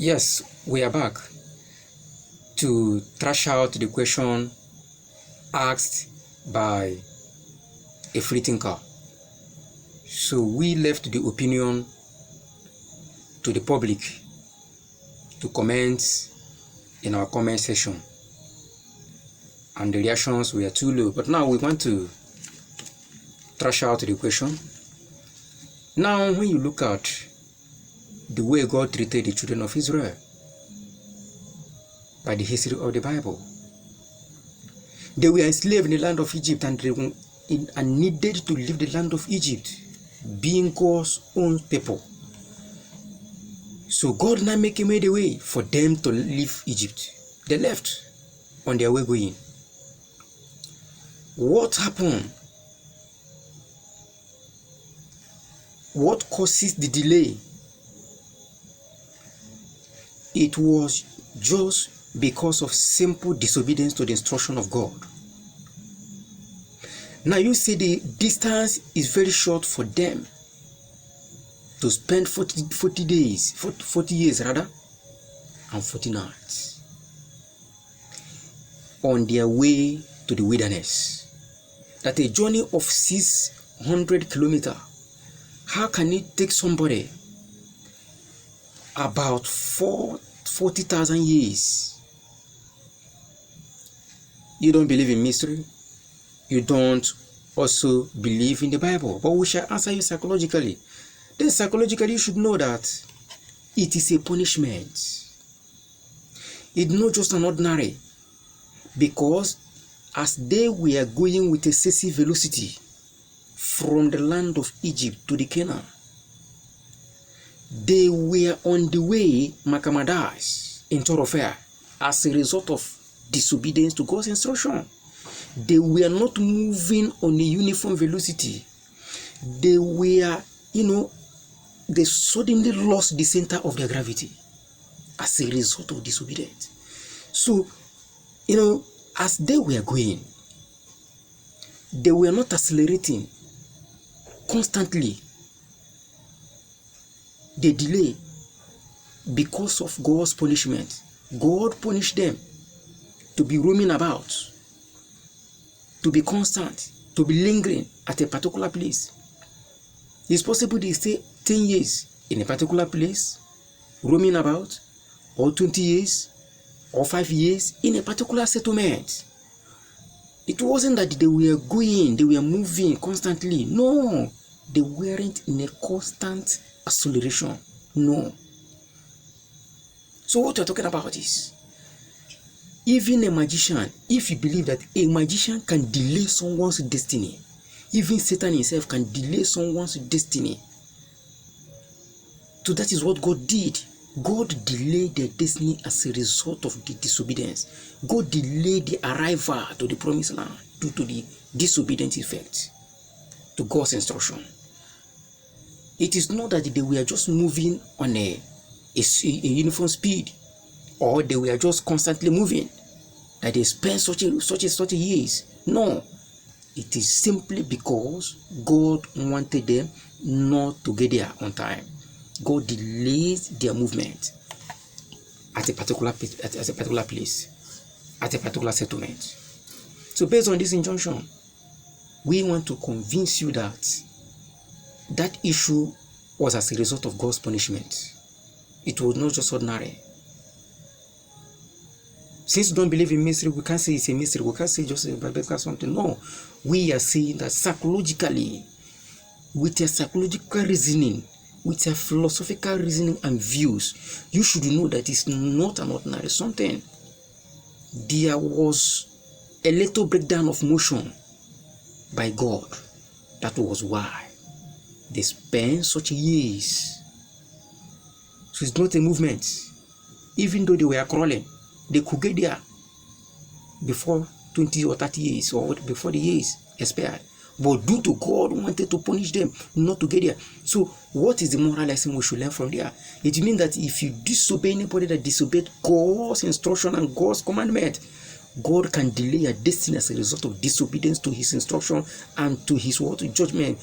Yes, we are back to thrash out the question asked by a free thinker. So we left the opinion to the public to comment in our comment section, and the reactions were too low. But now we want to thrash out the question. Now, when you look at the way God treated the children of Israel by the history of the Bible, they were enslaved in the land of Egypt and needed to leave the land of Egypt, being God's own people. So God now made a way for them to leave Egypt. They left on their way going. What happened? What causes the delay? It was just because of simple disobedience to the instruction of God. Now you see the distance is very short for them to spend 40 years rather, and 40 nights on their way to the wilderness. That a journey of 600 kilometers, how can it take somebody about 40,000 years? You don't believe in mystery? You don't also believe in the Bible? But we shall answer you psychologically. Then psychologically you should know that it is a punishment. It's not just an ordinary, because as they were going with excessive velocity from the land of Egypt to the Canaan, they were on the way Macamadas in thoroughfare as a result of disobedience to God's instruction. They were not moving on a uniform velocity. They were, they suddenly lost the center of their gravity as a result of disobedience. So, as they were going, they were not accelerating constantly. They delay because of God's punishment. God punished them to be roaming about, to be constant, to be lingering at a particular place. It's possible they stay 10 years in a particular place, roaming about, or 20 years, or 5 years in a particular settlement. It wasn't that they were going, they were moving constantly. No, they weren't in a constant acceleration. No. So what you're talking about is, even a magician, if you believe that a magician can delay someone's destiny, even Satan himself can delay someone's destiny. So that is what God did. God delayed their destiny as a result of the disobedience. God delayed the arrival to the promised land due to the disobedient effect to God's instruction. It is not that they were just moving on a uniform speed, or they were just constantly moving, that they spent such a years. No, it is simply because God wanted them not to get there on time. God delays their movement at a particular place, at a particular settlement. So based on this injunction, we want to convince you that that issue was as a result of God's punishment. It was not just ordinary. Since you don't believe in mystery, we can't say it's a mystery. We can't say just a biblical something. No, we are saying that psychologically, with a psychological reasoning, with a philosophical reasoning and views, you should know that it's not an ordinary something. There was a little breakdown of motion by God. That was why they spent such years. So it's not a movement. Even though they were crawling, they could get there before 20 or 30 years, or before the years expired. But due to God wanted to punish them not to get there. So what is the moral lesson we should learn from there? It means that if you disobey anybody that disobeyed God's instruction and God's commandment, God can delay your destiny as a result of disobedience to his instruction and to his judgment.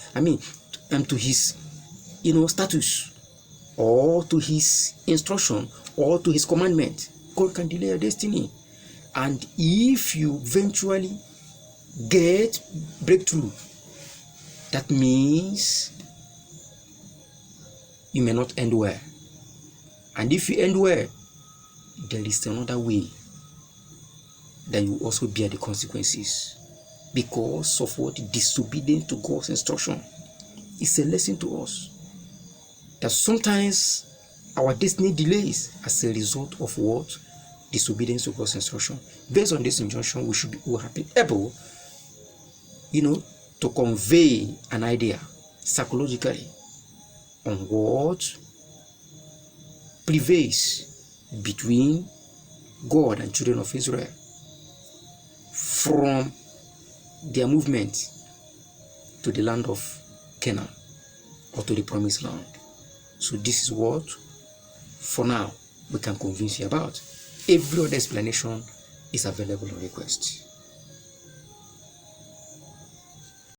And to his status. or to his instruction or to his commandment, God can delay your destiny. And if you eventually get breakthrough, that means you may not end well. And if you end well, there is another way that you also bear the consequences because of what? Disobedience to God's instruction. It's a lesson to us that sometimes our destiny delays as a result of what? Disobedience to God's instruction. Based on this injunction, we have been able, to convey an idea psychologically on what prevails between God and children of Israel from their movement to the land of Canaan or to the promised land. So this is what, for now, we can convince you about. Every other explanation is available on request.